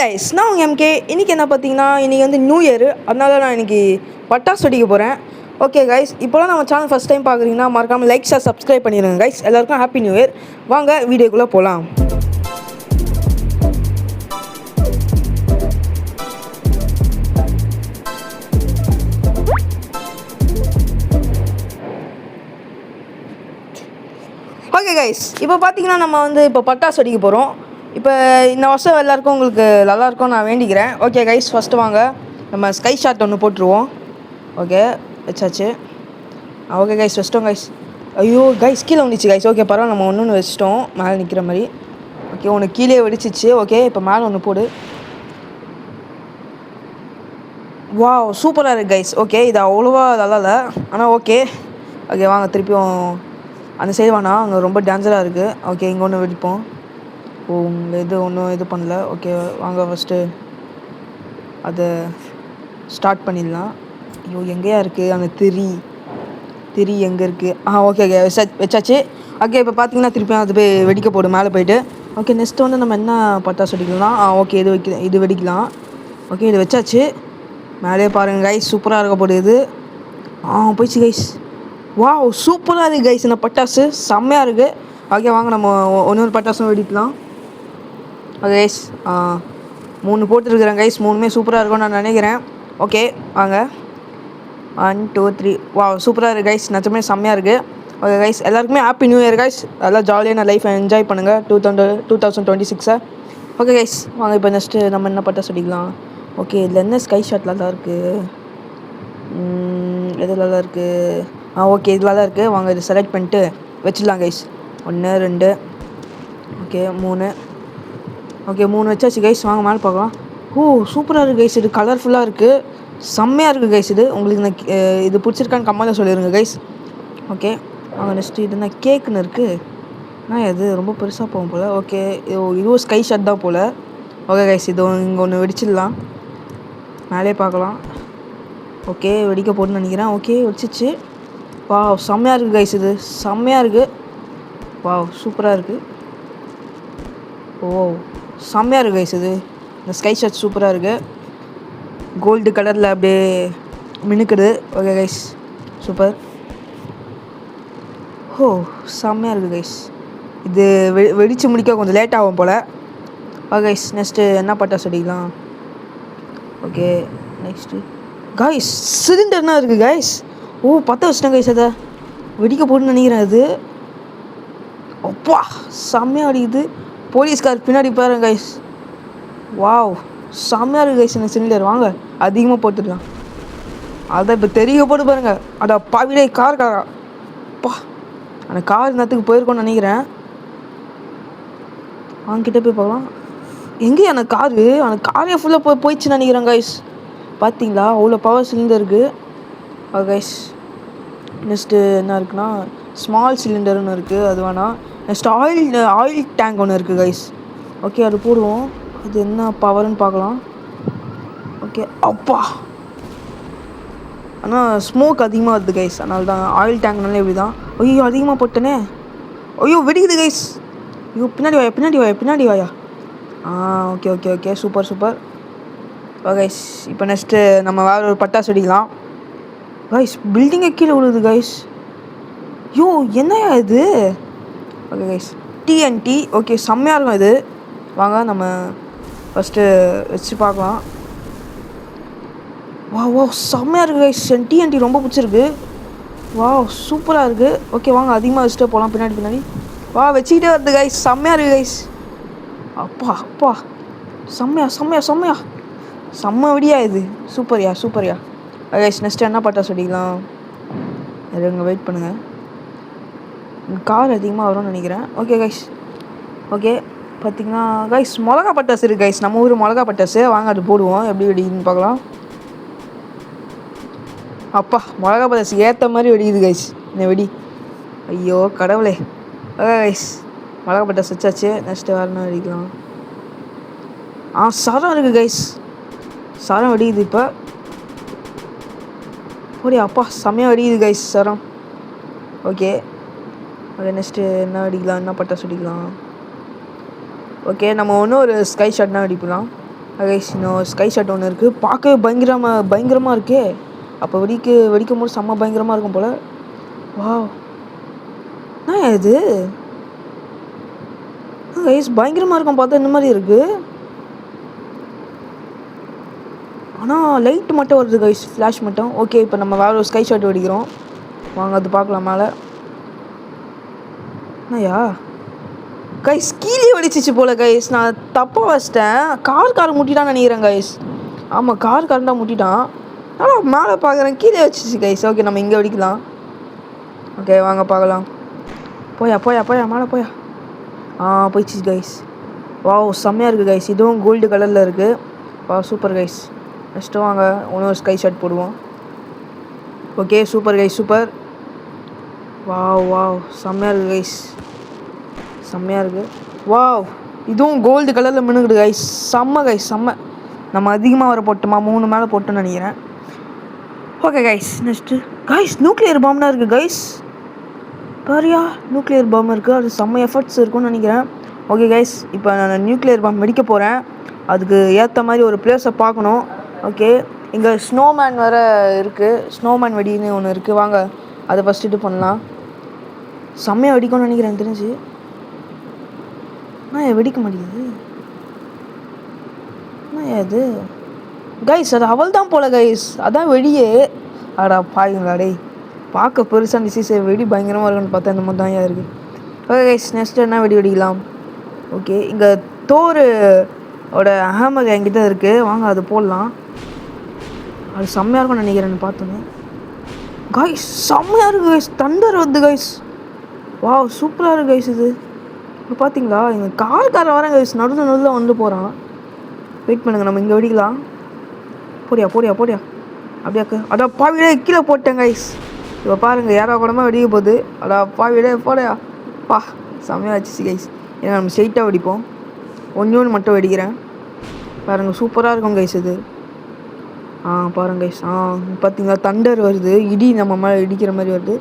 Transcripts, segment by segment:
Guys நான் உங்கள் MK. இன்றைக்கி என்ன பார்த்தீங்கன்னா, இன்றைக்கி வந்து நியூ இயர். அதனால நான் இன்றைக்கி பட்டாசு வெடிக்க போகிறேன். ஓகே கைஸ், இப்போலாம் நம்ம சேனல் ஃபஸ்ட் டைம் பார்க்குறீங்கன்னா மறக்காமல் லைக் ஷேர் சப்ஸ்கிரைப் பண்ணிடுங்க கைஸ். எல்லாருக்கும் ஹாப்பி நியூ இயர். வாங்க வீடியோக்குள்ளே போகலாம். ஓகே கைஸ், இப்போ பார்த்தீங்கன்னா நம்ம வந்து இப்போ பட்டாசு வெடிக்க போகிறோம். இப்போ இந்த வருஷம் எல்லாருக்கும் உங்களுக்கு நல்லாயிருக்கும் நான் வேண்டிக்கிறேன். ஓகே கைஸ், ஃபஸ்ட்டு வாங்க நம்ம ஸ்கை ஷாட் ஒன்று போட்டுருவோம். ஓகே வச்சாச்சு. ஓகே கைஸ் வச்சிட்டோம் கைஸ். ஐயோ கைஸ் கீழே வந்துச்சு கைஸ். ஓகே பரவாயில்ல, நம்ம ஒன்று வச்சிட்டோம் மேலே நிற்கிற மாதிரி. ஓகே ஒன்று கீழே வெடிச்சிச்சு. ஓகே இப்போ மேலே ஒன்று போடு. வா சூப்பராக இருக்குது கைஸ். ஓகே இது அவ்வளோவா நல்லா இல்லை, ஆனால் ஓகே. ஓகே வாங்க திருப்பியும் அந்த சைடு வேணாம், அங்கே ரொம்ப டேஞ்சராக இருக்குது. ஓகே இங்கே ஒன்று வெடிப்போம். ஓ இது ஒன்றும் இது பண்ணல. ஓகே வாங்க ஃபஸ்ட்டு அதை ஸ்டார்ட் பண்ணிடலாம். ஐயோ எங்கேயா இருக்குது அந்த திரி எங்கே இருக்குது? ஓகே ஓகே வச்சாச்சு. ஓகே இப்போ பார்த்தீங்கன்னா திருப்பியும் அது போய் வெடிக்க போடும் மேலே போய்ட்டு. ஓகே நெக்ஸ்ட்டு வந்து நம்ம என்ன பட்டாசு வெடிக்கலாம்? ஓகே இது வெடிக்கலாம். ஓகே இது வச்சாச்சு. மேலே பாருங்கள் கைஸ், சூப்பராக இருக்க போகுது இது. போயிடுச்சு கைஸ். வா சூப்பராக இருக்குது கைஸ், இந்த பட்டாசு செம்மையாக இருக்குது. ஓகே வாங்க நம்ம ஒன்று பட்டாசும் வெடிக்கலாம். ஓகே கைஸ் 3 போட்டுருக்குறேன் கைஸ். 3மே சூப்பராக இருக்கும்னு நான் நினைக்கிறேன். ஓகே வாங்க 1 2 3. வா சூப்பராக இருக்குது கைஸ், நிஜமே செம்மையாக இருக்குது. ஓகே கைஸ் எல்லாருக்குமே ஹாப்பி நியூ இயர் கைஸ். எல்லாம் ஜாலியான லைஃப்பை என்ஜாய் பண்ணுங்கள் 2026. ஓகே கைஸ் வாங்க இப்போ நெக்ஸ்ட்டு நம்ம என்ன பட்டாசு வெடிக்கலாம்? ஓகே இதில் என்ன ஸ்கை ஷாட்லாம் தான் இருக்குது, எதுலலாம் இருக்குது? ஓகே இதில் தான் இருக்குது. வாங்க இது செலக்ட் பண்ணிட்டு வச்சிடலாம் கைஸ். 1 2 ஓகே 3. ஓகே 3 வச்சாச்சு கைஸ். வாங்க மேலே பார்க்கலாம். சூப்பராக இருக்குது கைஸ், இது கலர்ஃபுல்லாக இருக்குது, செம்மையாக இருக்குது கைஸ். இது உங்களுக்கு இந்த இது பிடிச்சிருக்கான்னு கம்மாவில் சொல்லிடுங்க கைஸ். ஓகே வாங்க நெக்ஸ்ட்டு இது என்ன கேக்குன்னு இருக்குது. இது ரொம்ப பெருசாக போகும் போல். ஓகே இதுவும் ஸ்கை ஷாட் தான் போல். ஓகே கைஸ் இது இங்கே ஒன்று வெடிச்சிடலாம், மேலே பார்க்கலாம். ஓகே வெடிக்க போட்டுன்னு நினைக்கிறேன். ஓகே வெடிச்சிச்சு. வா செம்மையாக இருக்குது கைஸ், இது செம்மையாக இருக்குது. வா சூப்பராக இருக்குது. செம்மையாக இருக்குது கைஸ் இது. இந்த ஸ்கை ஷாட் சூப்பராக இருக்குது, கோல்டு கலரில் அப்படியே மினுக்குது. Okay guys super. செம்மையாக இருக்குது கைஸ். இது வெடித்து முடிக்க கொஞ்சம் லேட் ஆகும் போல். ஓகே கைஸ் நெக்ஸ்ட்டு என்ன பட்டாசு வெடிக்கலாம்? ஓகே நெக்ஸ்ட்டு கைஸ் சிலிண்டர்னா இருக்குது கைஸ். பற்ற வச்சிட்டேன் கைஸ், அதை வெடிக்க போட்டுன்னு நினைக்கிறேன். அது அப்பா செம்மையாக அடிக்குது. போலீஸ்கார் பின்னாடி பாருங்க கைஸ். வாவ் செம்மையாக இருக்குது கைஸ் இந்த சிலிண்டர். வாங்க அதிகமாக போட்டுடலாம். அதான் இப்போ தெரிய போட்டு பாருங்கள். அட பாவிலே காரா அப்பா, அந்த கார் நேரத்துக்கு போயிருக்கோன்னு நினைக்கிறேன். அவங்ககிட்ட போய் பார்க்கலாம். எங்கே அந்த காரே ஃபுல்லாக போயிடுச்சுன்னு நினைக்கிறேன் கைஸ். பார்த்தீங்களா அவ்வளோ பவர் சிலிண்டர் இருக்குது. கைஸ் நெக்ஸ்ட்டு என்ன இருக்குன்னா ஸ்மால் சிலிண்டர்னு இருக்குது, அது வேணாம். நெக்ஸ்ட் ஆயில் டேங்க் ஒன்று இருக்குது கைஸ். ஓகே அது போடுவோம். அது என்ன பவர்னு பார்க்கலாம். ஓகே அப்பா, ஆனால் ஸ்மோக் அதிகமாக வருது கைஸ், அதனால தான் ஆயில் டேங்க்னாலே இப்படி தான். ஐயோ அதிகமாக போட்டேனே. ஐயோ வெடிக்குது கைஸ். ஐயோ பின்னாடி வாயா. Okay okay okay super. Guys இப்போ நெக்ஸ்ட்டு நம்ம வேறு ஒரு பட்டாசு வெடிக்கலாம் கைஸ். பில்டிங்கே கீழே விழுது கைஸ். என்னையா இது? Okay guys TNT. ஓகே செம்மையாக இருக்கும் இது. வாங்க நம்ம ஃபஸ்ட்டு வச்சு பார்க்கலாம். வா செம்மையாக இருக்குது கைஸ். TNT ரொம்ப பிடிச்சிருக்கு. வா சூப்பராக இருக்குது. ஓகே வாங்க அதிகமாக வச்சுட்டே போகலாம் பின்னாடி. வா வச்சுக்கிட்டே வருது கைஸ், செம்மையாக இருக்குது கைஸ். அப்பா செம்மையா செம்ம வெடியா இது. சூப்பர்யா. கைஸ் நெக்ஸ்ட்டு என்ன பட்டாசு வெடிக்கலாம்? இங்கே வெயிட் பண்ணுங்கள், கார் அதிகமாக வரும்னு நினைக்கிறேன். ஓகே கைஸ் ஓகே பார்த்தீங்கன்னா கைஸ் மிளகா பட்டாசு இருக்குது கைஸ், நம்ம ஊர் மிளகா பட்டாசு. வாங்க அது போடுவோம், எப்படி வெடிக்குதுன்னு பார்க்கலாம். அப்பா மிளகா பட்டாசு ஏற்ற மாதிரி வெடிக்குது கைஸ் இந்த வெடி. ஐயோ கடவுளே. ஓகே கைஸ் மிளகா பட்டாசு வச்சாச்சு. நெக்ஸ்ட்டு வேறு என்ன வெடிக்கலாம்? சரம் இருக்குது கைஸ், சரம் வெடிக்குது இப்போ. அப்பா செம்மையாக வெடிக்குது கைஸ் சரம். ஓகே நெக்ஸ்ட்டு என்ன பட்டாசு வெடிக்கலாம்? ஓகே நம்ம இன்னும் ஒரு ஸ்கை ஷாட்னா வெடிக்கலாம். கைஸ் இன்னும் ஸ்கை ஷாட் ஒன்று இருக்குது. பார்க்கவே பயங்கரமாக இருக்கே. அப்போ வெடிக்கும் போது செம்ம பயங்கரமாக இருக்கும் போல். வாவ், என்ன இது கைஸ்? பயங்கரமாக இருக்கும் பார்த்தா இந்த மாதிரி இருக்குது. ஆனால் லைட் மட்டும் வருது கைஸ், ஃப்ளாஷ் மட்டும். ஓகே, இப்போ நம்ம வேறு ஒரு ஸ்கை ஷாட் வெடிக்கிறோம். வாங்க அது பார்க்கலாம். மேலே என்னையா கைஸ் கீழே வெடிச்சிச்சு போல் கைஸ். நான் தப்பாக வச்சிட்டேன். கார் முட்டிட்டான்னு நினைக்கிறேன் கைஸ். ஆமாம், கார் தான் முட்டிட்டான். ஆனால் மேலே பார்க்குறேன் கீழே வச்சிச்சு கைஸ். ஓகே, நம்ம இங்கே வெடிக்கலாம். ஓகே வாங்க பார்க்கலாம். போயா மேலே போயா. போயிடுச்சு கைஸ். வாவ், செம்மையாக இருக்குது கைஸ். இதுவும் கோல்டு கலரில் இருக்குது. வா, சூப்பர் கைஸ். நெக்ஸ்ட்டு வாங்க இன்னொரு ஸ்கை ஷாட் போடுவோம். Okay, super guys, super. Wow, செம்மையாக இருக்குது கைஸ், செம்மையாக இருக்குது. வாவ், இதுவும் கோல்டு கலரில் மின்னுக்குது கைஸ். செம்ம. நம்ம அதிகமாக வர போட்டோமா, 3 மேலே போட்டோன்னு நினைக்கிறேன். Okay guys, next guys nuclear பாம்னா இருக்குது கைஸ். பாரியா, நியூக்ளியர் பாம் இருக்குது. அது செம்ம எஃபர்ட்ஸ் இருக்கும்னு நினைக்கிறேன். ஓகே கைஸ், இப்போ நான் நியூக்ளியர் பாம் வெடிக்க போகிறேன். அதுக்கு ஏற்ற மாதிரி ஒரு பிளேஸை பார்க்கணும். ஓகே, இங்கே ஸ்னோமேன் வேறு இருக்குது. ஸ்னோமேன் வெடின்னு ஒன்று இருக்குது. வாங்க அதை ஃபஸ்ட்டு இது பண்ணலாம். செம்மையாக வெடிக்கும்னு நினைக்கிறேன் தெரிஞ்சு. வெடிக்க மாட்டேங்குது. அது கைஸ், அது அவள் தான் போல கைஸ். அதான் வெடியே. அடா பாருங்களா டேய், பார்க்க பெருசாக இருந்துச்சு. வெடி பயங்கரமாக இருக்குன்னு பார்த்தா இந்த மாதிரி தான் இருக்குது. ஓகே கைஸ், நெக்ஸ்ட்டு என்ன வெடிக்கலாம்? ஓகே, இங்கே தோரோட ஹேமர் என்கிட்ட இருக்குது. வாங்க அது போடலாம். அது செம்மையாக இருக்கும்னு நினைக்கிறேன்னு பார்த்தோன்னு. கைஸ் செம்மையாக இருக்குது கைஸ். தண்டர் வந்து கைஸ். வாவ், சூப்பராக இருக்குது கைஸ். இது இப்போ பார்த்தீங்களா, இங்கே கார்காரன் வரேன் கைஸ். நடுவில் வந்து போகிறான். வெயிட் பண்ணுங்கள், நம்ம இங்கே வெடிக்கலாம். போடியா அப்படியாக்கு. அடா பாவிடே, கீழே போட்டேன் கைஸ். இப்போ பாருங்கள், யாரோ கூடமா வெடிக்க போகுது. அடா பாவிடே, போடையா. செம்மையாக வச்சு கைஸ். ஏன்னா நம்ம ஸ்ட்ரெயிட்டாக வெடிப்போம். ஒன்று மட்டும் வெடிக்கிறேன். பாருங்கள், சூப்பராக இருக்கும் கைஸ் இது. பாருங்கள் கைஸ். பார்த்தீங்களா, தண்டர் வருது. இடி நம்ம மேலே இடிக்கிற மாதிரி வருது.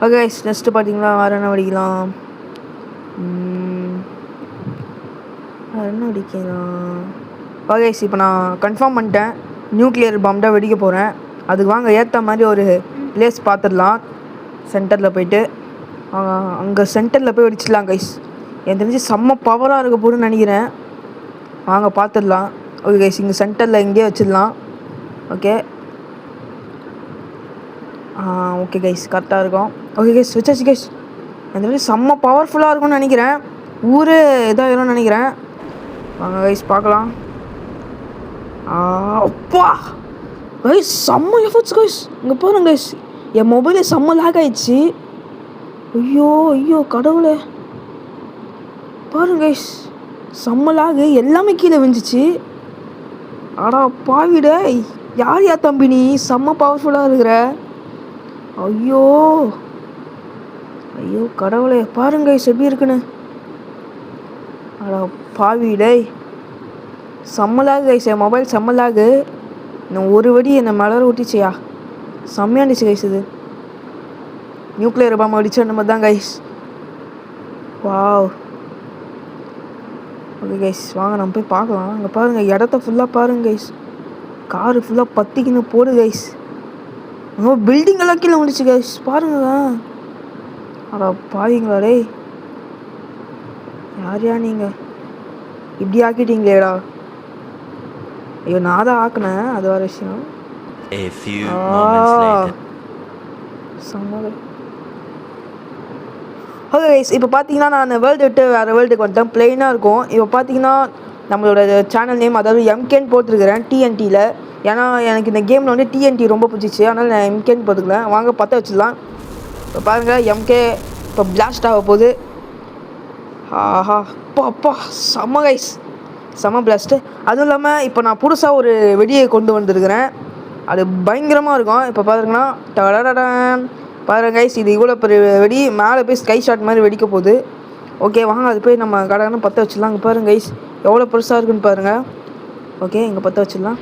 ஓகே கைஸ், நெக்ஸ்ட்டு பார்த்தீங்களா, வேறு என்ன வெடிக்கலாம்? என்ன வெடிக்கலாம்? ஓகே கைஸ், இப்போ நான் கன்ஃபார்ம் பண்ணிட்டேன். நியூக்ளியர் பாம் தான் வெடிக்க போகிறேன். அதுக்கு வாங்க ஏற்ற மாதிரி ஒரு பிளேஸ் பார்த்துடலாம். சென்டரில் போய்ட்டு அங்கே சென்டரில் போய் வெடிச்சிடலாம் கைஸ். எனக்கு தெரிஞ்சு செம்ம பவராக இருக்க போகுதுன்னு நினைக்கிறேன். வாங்க பார்த்துடலாம். ஓகே கைஸ், இங்கே சென்டரில் இங்கேயே வச்சிடலாம். ஓகே கைஸ், கரெக்டாக இருக்கும். ஓகே கைஸ், வச்சாச்சு கைஸ். எனக்கு தெரிஞ்சு செம்ம பவர்ஃபுல்லாக இருக்கும்னு நினைக்கிறேன். ஊரே இதாகிடும்னு நினைக்கிறேன். வாங்க கைஸ் பார்க்கலாம். அப்பா கைஸ், செம்ம எஃபர்ட்ஸ் கைஸ். இங்கே பாருங்க கைஸ், என் மொபைலே செம்ம லேக் ஆகிடுச்சு. ஐயோ கடவுளே, பாருங்க கைஸ், செம்ம லேகு. எல்லாமே கீழே விழுந்துச்சு. ஆடா பாவிடே, யார் தம்பி நீ செம்ம பவர்ஃபுல்லாக இருக்கிற? ஐயோ கடவுளே, பாருங்க கைஸ் எப்படி இருக்குன்னு. ஆடா பாவிடே, செம்மலாகு கைஸ். என் மொபைல் செம்மலாகு. இன்னும் ஒரு வெடி என்னை மலர ஊட்டிச்சியா. செம்மையாக இருந்துச்சு கைஸ். இது நியூக்ளியர் பாம் அடிச்ச நம்ம தான் கைஸ். வாவ். ஓகே கைஸ், வாங்க நம்ம போய் பார்க்கலாம். அங்கே பாருங்கள், இடத்த ஃபுல்லாக பாருங்கள் கைஸ். காரு ஃபுல்லாக பற்றிக்கின்னு போடு கைஸ். பில்டிங் எல்லாம் கீழே வந்துச்சு கைஸ். பாருங்க. அடா பாவீங்களா டேய், யாரையா நீங்கள் இப்படி ஆக்கிட்டீங்களேடா. ஐயோ, நான் தான் ஆக்கினேன், அது வேறு விஷயம். ஓகே கைஸ், இப்போ பார்த்தீங்கன்னா நான் வேர்ல்டு விட்டு வேறு வேர்ல்டுக்கு வந்துட்டேன். பிளெயினாக இருக்கும். இப்போ பார்த்தீங்கன்னா நம்மளோட சேனல் நேம், அதாவது எம்கேன்னு போட்டுருக்கிறேன் டிஎன்டியில். ஏன்னா எனக்கு இந்த கேமில் வந்து டிஎன்டி ரொம்ப பிடிச்சிச்சு, அதனால் நான் எம்கேன்னு போட்டுக்கிறேன். வாங்க பற்ற வச்சிடலாம். இப்போ பாருங்கள், எம்கே இப்போ பிளாஸ்ட் ஆக போகுது. அப்பா செம்ம கைஸ், செம்ம பிளாஸ்ட்டு. அதுவும் இல்லாமல் இப்போ நான் புதுசாக ஒரு வெடியை கொண்டு வந்திருக்கிறேன். அது பயங்கரமாக இருக்கும். இப்போ பாருங்கன்னா பாருங்க கைஸ், இது இவ்வளோ பெரிய வெடி. மேலே போய் ஸ்கை ஷாட் மாதிரி வெடிக்க போகுது. ஓகே வாங்க, அது போய் நம்ம கடை பற்ற வச்சிடலாம். அங்கே பாருங்க கைஸ், எவ்வளோ பெருசாக இருக்குன்னு பாருங்கள். ஓகே, இங்கே பற்ற வச்சிடலாம்.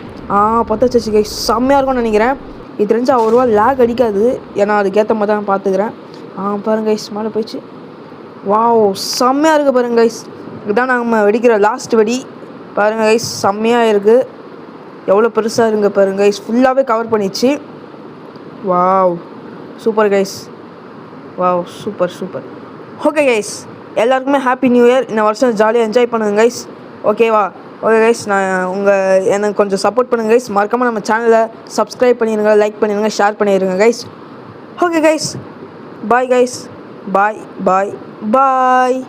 பற்ற வச்சு கைஸ், செம்மையாக இருக்கும்னு நினைக்கிறேன். இது தெரிஞ்சு அவ்வளோவா லேக் அடிக்காது, ஏன்னா அதுக்கேற்ற மாதிரி தான் பார்த்துக்கிறேன். பாருங்க கைஸ், மேலே போயிடுச்சு. வாவ், செம்மையாக இருக்குது பாருங்க கைஸ். இதுதான் நம்ம வெடிக்கிற லாஸ்ட் வெடி. பாருங்கள் கைஸ், செம்மையாக இருக்குது. எவ்வளோ பெருசாக இருங்க பாருங்கள் கைஸ், ஃபுல்லாகவே கவர் பண்ணிச்சு. Wow, super guys. Wow, super super. Okay guys, எல்லாருக்குமே ஹாப்பி நியூ இயர். இந்த வருஷம் ஜாலியாக என்ஜாய் பண்ணுங்கள் கைஸ். ஓகேவா? ஓகே கைஸ், நான் எனக்கு கொஞ்சம் சப்போர்ட் பண்ணுங்கள் கைஸ். மறக்காமல் நம்ம சேனலை சப்ஸ்கிரைப் பண்ணிடுங்க, லைக் பண்ணிடுங்க, ஷேர் பண்ணிடுங்க guys. Okay guys, bye guys. Bye bye பாய்.